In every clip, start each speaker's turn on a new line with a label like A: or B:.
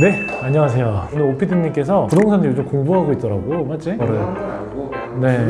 A: 네, 안녕하세요. 오늘 오피디님께서 부동산을 요즘 공부하고 있더라고, 맞지? 네,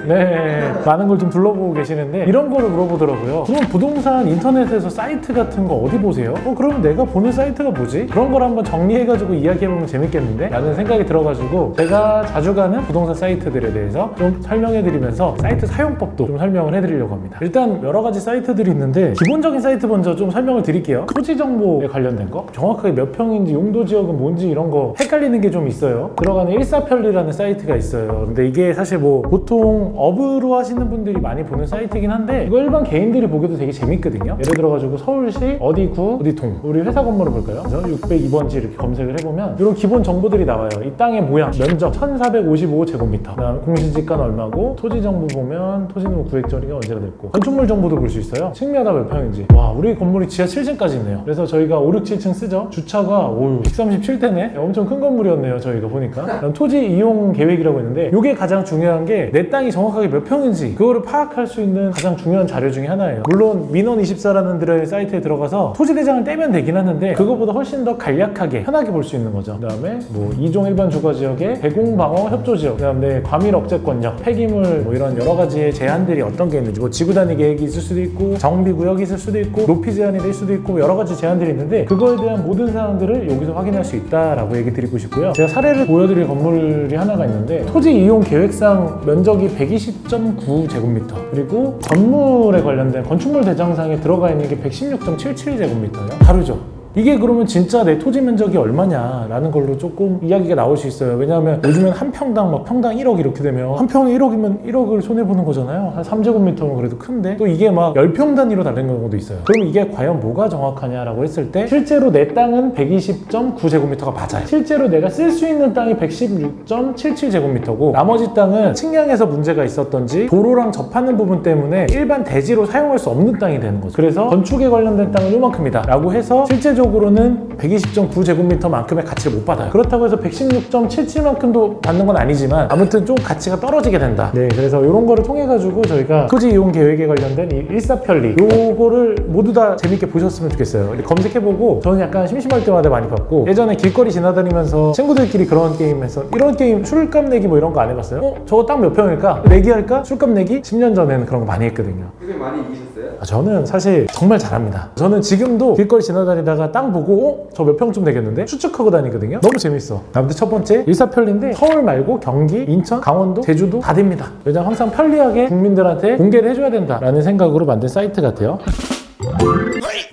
A: 네, 많은 걸 좀 둘러보고 계시는데 이런 거를 물어보더라고요. 그럼 부동산 인터넷에서 사이트 같은 거 어디 보세요? 그럼 내가 보는 사이트가 뭐지? 그런 걸 한번 정리해가지고 이야기해보면 재밌겠는데? 라는 생각이 들어가지고 제가 자주 가는 부동산 사이트들에 대해서 좀 설명해드리면서 사이트 사용법도 좀 설명을 해드리려고 합니다. 일단 여러 가지 사이트들이 있는데 기본적인 사이트 먼저 좀 설명을 드릴게요. 토지 정보에 관련된 거, 정확하게 몇 평인지, 용도 지역은 뭔지 이런 거 헷갈리는 게 좀 있어요. 들어가는 일사편리라는 사이트가 있어요. 근데 이게 사실 뭐 보통 업으로 하시는 분들이 많이 보는 사이트이긴 한데 이거 일반 개인들이 보기도 되게 재밌거든요. 예를 들어가지고 서울시 어디 구 어디 동, 우리 회사 건물을 볼까요? 그래서 602번지 이렇게 검색을 해보면 이런 기본 정보들이 나와요. 이 땅의 모양, 면적 1455제곱미터, 그다음 공시지가는 얼마고, 토지 정보 보면 토지는 뭐 구획처리가 언제가 됐고, 건축물 정보도 볼 수 있어요. 층마다 몇 평인지. 와, 우리 건물이 지하 7층까지 있네요. 그래서 저희가 5, 6, 7층 쓰죠. 주차가 137대네. 엄청 큰 건물이었네요, 저희가 보니까. 그다음 토지 이용 계획이라고 있는데 이게 가장 중요한 게 내 땅이 정확하게 몇 평인지 그거를 파악할 수 있는 가장 중요한 자료 중에 하나예요. 물론 민원24라는 들의 사이트에 들어가서 토지대장을 떼면 되긴 하는데 그거보다 훨씬 더 간략하게 편하게 볼 수 있는 거죠. 그 다음에 뭐 2종 일반 주거지역의 대공방어 협조지역, 그 다음에 과밀 억제권역, 폐기물, 뭐 이런 여러 가지의 제한들이 어떤 게 있는지, 뭐 지구단위 계획이 있을 수도 있고 정비구역이 있을 수도 있고 높이 제한이 될 수도 있고 여러 가지 제한들이 있는데 그거에 대한 모든 사항들을 여기서 확인할 수 있다라고 얘기 드리고 싶고요. 제가 사례를 보여드릴 건물이 하나가 있는데 토지 이용 계획상 면적이 120.9제곱미터, 그리고 건물에 관련된 건축물 대장상에 들어가 있는 게 116.77제곱미터예요. 다르죠? 이게 그러면 진짜 내 토지 면적이 얼마냐라는 걸로 조금 이야기가 나올 수 있어요. 왜냐하면 요즘엔 한 평당 막 평당 1억 이렇게 되면 한 평에 1억이면 1억을 손해보는 거잖아요. 한 3제곱미터면 그래도 큰데 또 이게 막 10평 단위로 다른 경우도 있어요. 그럼 이게 과연 뭐가 정확하냐라고 했을 때 실제로 내 땅은 120.9제곱미터가 맞아요. 실제로 내가 쓸 수 있는 땅이 116.77제곱미터고 나머지 땅은 측량에서 문제가 있었던지 도로랑 접하는 부분 때문에 일반 대지로 사용할 수 없는 땅이 되는 거죠. 그래서 건축에 관련된 땅은 요만큼이다 라고 해서 실제적으로는 120.9제곱미터만큼의 가치를 못 받아요. 그렇다고 해서 116.77만큼도 받는 건 아니지만 아무튼 좀 가치가 떨어지게 된다. 네, 그래서 이런 거를 통해 가지고 저희가 토지 이용 계획에 관련된 이 일사편리 요거를 모두 다 재밌게 보셨으면 좋겠어요. 검색해보고 저는 약간 심심할 때마다 많이 봤고, 예전에 길거리 지나다니면서 친구들끼리 그런 게임에서 이런 게임 술값 내기 뭐 이런 거 안 해봤어요? 저거 땅 몇 평일까? 내기할까? 술값 내기? 10년 전에는 그런 거 많이 했거든요.
B: 그게 많이 이기셨어요?
A: 저는 사실 정말 잘합니다. 저는 지금도 길거리 지나다니다가 땅 보고 저 몇 평쯤 되겠는데 추측하고 다니거든요. 너무 재밌어. 아무튼 첫 번째 일사편리인데 서울 말고 경기, 인천, 강원도, 제주도 다 됩니다. 왜냐면 항상 편리하게 국민들한테 공개를 해줘야 된다라는 생각으로 만든 사이트 같아요.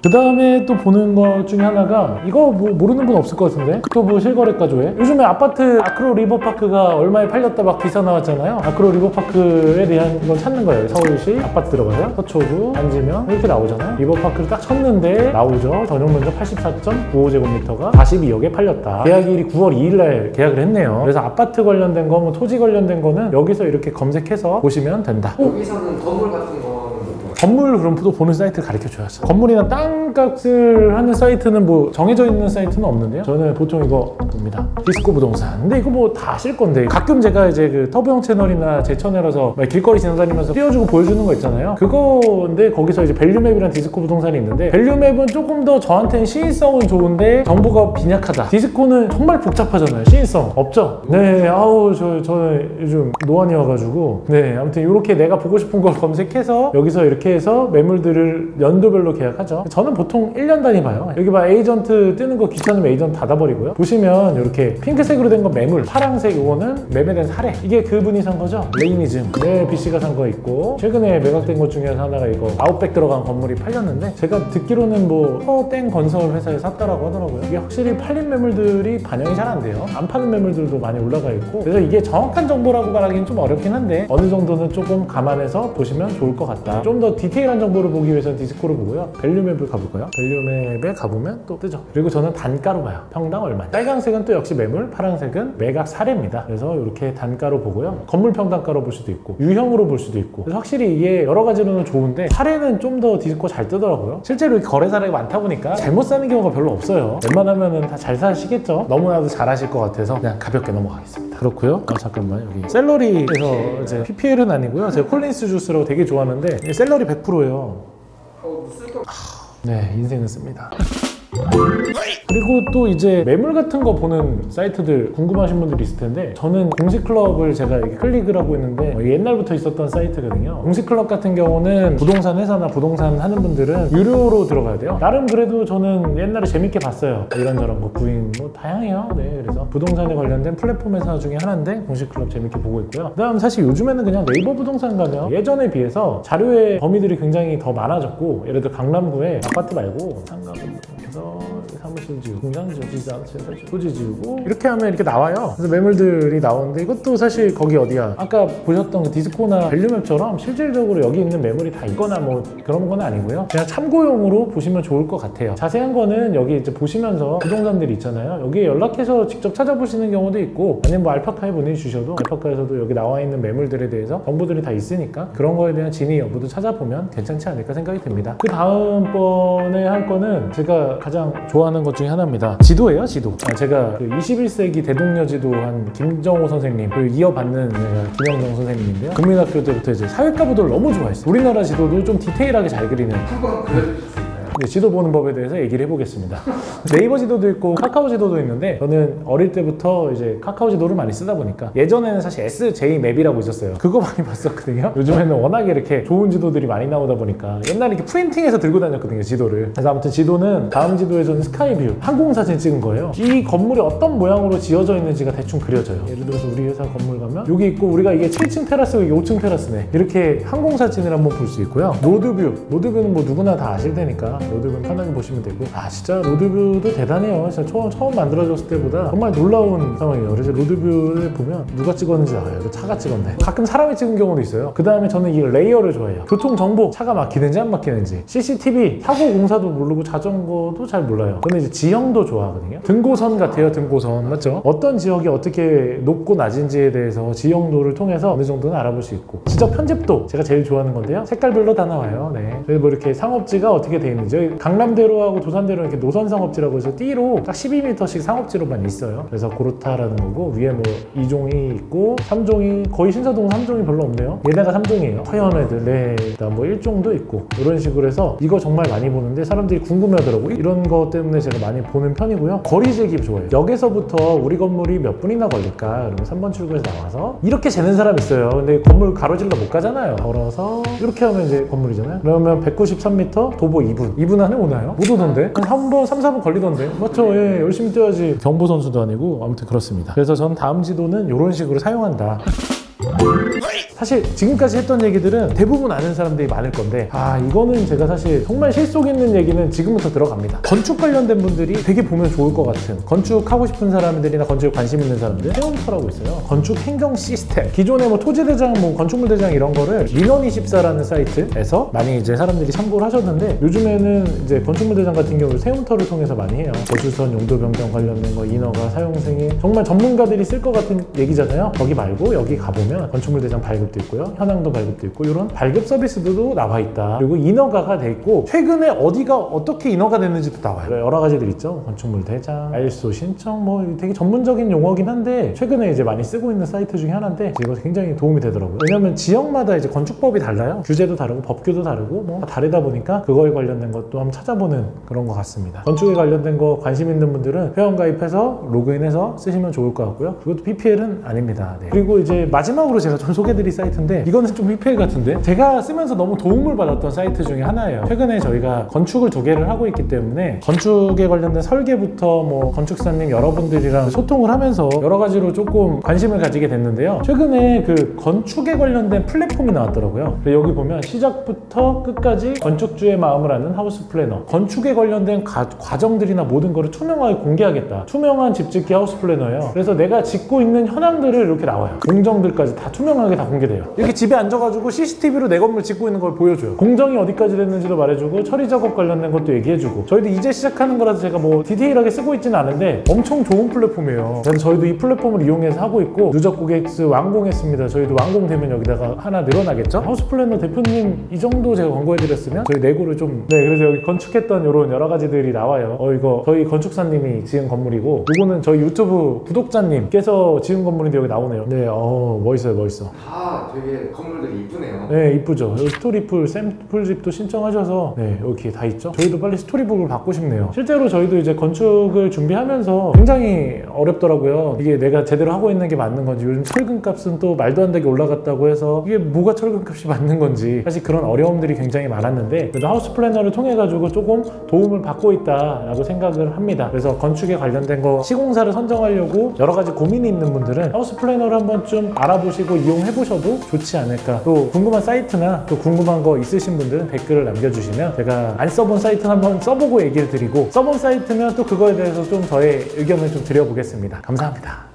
A: 그 다음에 또 보는 것 중에 하나가, 이거 뭐 모르는 분 없을 것 같은데, 국토부 실거래가 조회. 요즘에 아파트 아크로 리버파크가 얼마에 팔렸다 막 기사 나왔잖아요. 아크로 리버파크에 대한 걸 찾는 거예요. 서울시 아파트 들어가세요. 서초구, 안지면 이렇게 나오잖아요. 리버파크를 딱 쳤는데 나오죠. 전용 면적 84.95제곱미터가 42억에 팔렸다. 계약일이 9월 2일날 계약을 했네요. 그래서 아파트 관련된 거, 뭐 토지 관련된 거는 여기서 이렇게 검색해서 보시면 된다.
B: 여기서는 건물 같은 거
A: 건물 그럼 또 보는 사이트를 가르쳐줘야죠. 건물이나 땅값을 하는 사이트는 뭐 정해져 있는 사이트는 없는데요. 저는 보통 이거 봅니다. 디스코 부동산. 근데 이거 뭐 다 아실 건데 가끔 제가 이제 그 터보형 채널이나 제 채널에서 길거리 지나다니면서 띄워주고 보여주는 거 있잖아요. 그거인데 거기서 이제 밸류맵이랑 디스코 부동산이 있는데 밸류맵은 조금 더 저한테는 시인성은 좋은데 정보가 빈약하다. 디스코는 정말 복잡하잖아요. 시인성 없죠? 네, 아우 저는 요즘 노안이어가지고 네, 아무튼 이렇게 내가 보고 싶은 걸 검색해서 여기서 이렇게 해서 매물들을 연도별로 계약하죠. 저는 보통 1년 단위 봐요. 여기 봐, 에이전트 뜨는 거 귀찮으면 에이전트 닫아버리고요. 보시면 이렇게 핑크색으로 된 건 매물, 파란색 이거는 매매된 사례. 이게 그분이 산 거죠. 레이니즘. 네, B씨가 산 거 있고, 최근에 매각된 것 중에 하나가 이거 아웃백 들어간 건물이 팔렸는데 제가 듣기로는 뭐 서땡 건설 회사에 샀다라고 하더라고요. 이게 확실히 팔린 매물들이 반영이 잘 안 돼요. 안 파는 매물들도 많이 올라가 있고, 그래서 이게 정확한 정보라고 말하기는 좀 어렵긴 한데 어느 정도는 조금 감안해서 보시면 좋을 것 같다. 좀 더 디테일한 정보를 보기 위해서는 디스코를 보고요. 밸류맵을 가볼까요? 밸류맵에 가보면 또 뜨죠. 그리고 저는 단가로 봐요. 평당 얼마. 빨간색은 또 역시 매물, 파란색은 매각 사례입니다. 그래서 이렇게 단가로 보고요. 건물 평당가로 볼 수도 있고 유형으로 볼 수도 있고, 그래서 확실히 이게 여러 가지로는 좋은데 사례는 좀 더 디스코 잘 뜨더라고요. 실제로 거래 사례가 많다 보니까 잘못 사는 경우가 별로 없어요. 웬만하면은 다 잘 사시겠죠? 너무나도 잘 하실 것 같아서 그냥 가볍게 넘어가겠습니다. 그렇고요. 잠깐만, 여기 셀러리에서 이제 PPL은 아니고요. 제가 콜린스 주스라고 되게 좋아하는데 셀러리 100%예요.
B: 쓸 거.
A: 네, 인생은 씁니다. 그리고 또 이제 매물 같은 거 보는 사이트들 궁금하신 분들이 있을 텐데, 저는 공시클럽을 제가 이렇게 클릭을 하고 있는데 옛날부터 있었던 사이트거든요. 공시클럽 같은 경우는 부동산 회사나 부동산 하는 분들은 유료로 들어가야 돼요. 나름 그래도 저는 옛날에 재밌게 봤어요. 이런저런 거 구인 뭐 다양해요. 네, 그래서 부동산에 관련된 플랫폼 회사 중에 하나인데 공시클럽 재밌게 보고 있고요. 그다음 사실 요즘에는 그냥 네이버 부동산 가면 예전에 비해서 자료의 범위들이 굉장히 더 많아졌고, 예를 들어 강남구에 아파트 말고 상가분에서 사무실 지우고 공장 지우고 토지 지우고 이렇게 하면 이렇게 나와요. 그래서 매물들이 나오는데, 이것도 사실 거기 어디야, 아까 보셨던 그 디스코나 밸류맵처럼 실질적으로 여기 있는 매물이 다 있거나 뭐 그런 건 아니고요. 그냥 참고용으로 보시면 좋을 것 같아요. 자세한 거는 여기 이제 보시면서 부동산들이 있잖아요. 여기에 연락해서 직접 찾아보시는 경우도 있고, 아니면 뭐 알파카에 보내주셔도 알파카에서도 여기 나와 있는 매물들에 대해서 정보들이 다 있으니까 그런 거에 대한 진위 여부도 찾아보면 괜찮지 않을까 생각이 듭니다. 그 다음번에 할 거는 제가 가장 좋아하는 것 중에 하나입니다. 지도예요, 지도. 제가 그 21세기 대동여 지도 한 김정호 선생님, 그 이어받는 김영정 선생님인데요. 국민학교 때부터 이제 사회과 부도를 너무 좋아했어요. 우리나라 지도도 좀 디테일하게 잘 그리는.
B: 한번 그려주셨어요.
A: 네, 지도 보는 법에 대해서 얘기를 해보겠습니다. 네이버 지도도 있고 카카오 지도도 있는데, 저는 어릴 때부터 이제 카카오 지도를 많이 쓰다 보니까, 예전에는 사실 SJ 맵이라고 있었어요. 그거 많이 봤었거든요. 요즘에는 워낙에 이렇게 좋은 지도들이 많이 나오다 보니까 옛날에 이렇게 프린팅해서 들고 다녔거든요, 지도를. 그래서 아무튼 지도는 다음 지도에서는 스카이뷰 항공사진 찍은 거예요. 이 건물이 어떤 모양으로 지어져 있는지가 대충 그려져요. 예를 들어서 우리 회사 건물 가면 여기 있고, 우리가 이게 7층 테라스고 이게 5층 테라스네, 이렇게 항공사진을 한번 볼 수 있고요. 로드뷰는 뭐 누구나 다 아실 테니까 로드뷰는 편하게 보시면 되고, 진짜 로드뷰도 대단해요. 진짜 처음 만들어졌을 때보다 정말 놀라운 상황이에요. 그래서 로드뷰를 보면 누가 찍었는지 나와요. 차가 찍었네. 가끔 사람이 찍은 경우도 있어요. 그 다음에 저는 이 레이어를 좋아해요. 교통정보, 차가 막히는지 안 막히는지, CCTV, 사고 공사도 모르고 자전거도 잘 몰라요. 저는 이제 지형도 좋아하거든요. 등고선 같아요, 등고선. 맞죠? 어떤 지역이 어떻게 높고 낮은지에 대해서 지형도를 통해서 어느 정도는 알아볼 수 있고, 지적 편집도 제가 제일 좋아하는 건데요. 색깔별로 다 나와요. 네. 그래서 뭐 이렇게 상업지가 어떻게 돼 있는지, 강남대로하고 도산대로 이렇게 노선상업지라고 해서 띠로 딱 12m씩 상업지로만 있어요. 그래서 그렇다라는 거고, 위에 뭐 2종이 있고 3종이, 거의 신사동 3종이 별로 없네요. 얘네가 3종이에요. 허연 애들. 네. 그다음 뭐 1종도 있고, 이런 식으로 해서 이거 정말 많이 보는데 사람들이 궁금해하더라고요. 이런 거 때문에 제가 많이 보는 편이고요. 거리재기 좋아해요. 역에서부터 우리 건물이 몇 분이나 걸릴까? 그러면 3번 출구에서 나와서 이렇게 재는 사람 있어요. 근데 건물 가로질러 못 가잖아요. 걸어서 이렇게 하면 이제 건물이잖아요. 그러면 193m, 도보 2분 안에 오나요? 못 오던데? 한 번 3, 4분 걸리던데? 맞죠? 예, 열심히 뛰어야지. 경보선수도 아니고. 아무튼 그렇습니다. 그래서 전 다음 지도는 이런 식으로 사용한다. 사실 지금까지 했던 얘기들은 대부분 아는 사람들이 많을 건데, 이거는 제가 사실 정말 실속 있는 얘기는 지금부터 들어갑니다. 건축 관련된 분들이 되게 보면 좋을 것 같은, 건축하고 싶은 사람들이나 건축에 관심 있는 사람들, 세움터라고 있어요. 건축 행정 시스템. 기존에 뭐 토지대장, 뭐 건축물 대장 이런 거를 민원24라는 사이트에서 많이 이제 사람들이 참고를 하셨는데, 요즘에는 이제 건축물 대장 같은 경우 세움터를 통해서 많이 해요. 거주선 용도 변경 관련된 거, 인허가, 사용 승인, 정말 전문가들이 쓸 것 같은 얘기잖아요. 거기 말고 여기 가보면 건축물 대장 발급도 있고요, 현황도 발급도 있고, 이런 발급 서비스도 나와 있다. 그리고 인허가가 돼 있고, 최근에 어디가 어떻게 인허가 됐는지도 나와요. 여러 가지들 있죠. 건축물 대장, 알소 신청, 뭐 되게 전문적인 용어긴 한데 최근에 이제 많이 쓰고 있는 사이트 중에 하나인데, 이거 굉장히 도움이 되더라고요. 왜냐면 지역마다 이제 건축법이 달라요. 규제도 다르고 법규도 다르고 뭐 다르다 보니까 그거에 관련된 것도 한번 찾아보는 그런 것 같습니다. 건축에 관련된 거 관심 있는 분들은 회원 가입해서 로그인해서 쓰시면 좋을 것 같고요. 그것도 PPL은 아닙니다. 네. 그리고 이제 마지막으로 제가 좀 소개드릴 사이트인데, 이거는 좀 PPL 같은데, 제가 쓰면서 너무 도움을 받았던 사이트 중에 하나예요. 최근에 저희가 건축을 2개를 하고 있기 때문에 건축에 관련된 설계부터 뭐 건축사님 여러분들이랑 소통을 하면서 여러 가지로 조금 관심을 가지게 됐는데요. 최근에 그 건축에 관련된 플랫폼이 나왔더라고요. 여기 보면 시작부터 끝까지 건축주의 마음을 아는 하우스 플래너, 건축에 관련된 과정들이나 모든 거를 투명하게 공개하겠다. 투명한 집짓기 하우스 플래너예요. 그래서 내가 짓고 있는 현황들을 이렇게 나와요. 공정들까지 다 투명하게 다 공개돼요. 이렇게 집에 앉아가지고 CCTV로 내 건물 짓고 있는 걸 보여줘요. 공정이 어디까지 됐는지도 말해주고, 처리 작업 관련된 것도 얘기해주고. 저희도 이제 시작하는 거라서 제가 뭐 디테일하게 쓰고 있지는 않은데 엄청 좋은 플랫폼이에요. 그래서 저희도 이 플랫폼을 이용해서 하고 있고, 누적 고객 수 완공했습니다. 저희도 완공되면 여기다가 하나 늘어나겠죠? 하우스 플래너 대표님 이 정도 제가 광고해드렸으면 저희 내고를 좀, 네, 그래서 여기 건축했던 이런 여러 가지들이 나와요. 이거 저희 건축사님이 지은 건물이고, 이거는 저희 유튜브 구독자님께서 지은 건물인데 여기 나오네요. 네, 멋있어요. 멋있어요, 멋있어.
B: 다 되게 건물들이 이쁘네요.
A: 네, 이쁘죠. 여기 스토리풀, 샘플집도 신청하셔서 네, 여기 다 있죠. 저희도 빨리 스토리북을 받고 싶네요. 실제로 저희도 이제 건축을 준비하면서 굉장히 어렵더라고요. 이게 내가 제대로 하고 있는 게 맞는 건지, 요즘 철근값은 또 말도 안 되게 올라갔다고 해서 이게 뭐가 철근값이 맞는 건지, 사실 그런 어려움들이 굉장히 많았는데 그래도 하우스 플래너를 통해 가지고 조금 도움을 받고 있다라고 생각을 합니다. 그래서 건축에 관련된 거 시공사를 선정하려고 여러 가지 고민이 있는 분들은 하우스 플래너를 한번 좀 알아보시고 이용해 보셔도 좋지 않을까. 또 궁금한 사이트나 또 궁금한 거 있으신 분들은 댓글을 남겨주시면 제가 안 써본 사이트는 한번 써보고 얘기를 드리고, 써본 사이트면 또 그거에 대해서 좀 저의 의견을 좀 드려보겠습니다. 감사합니다.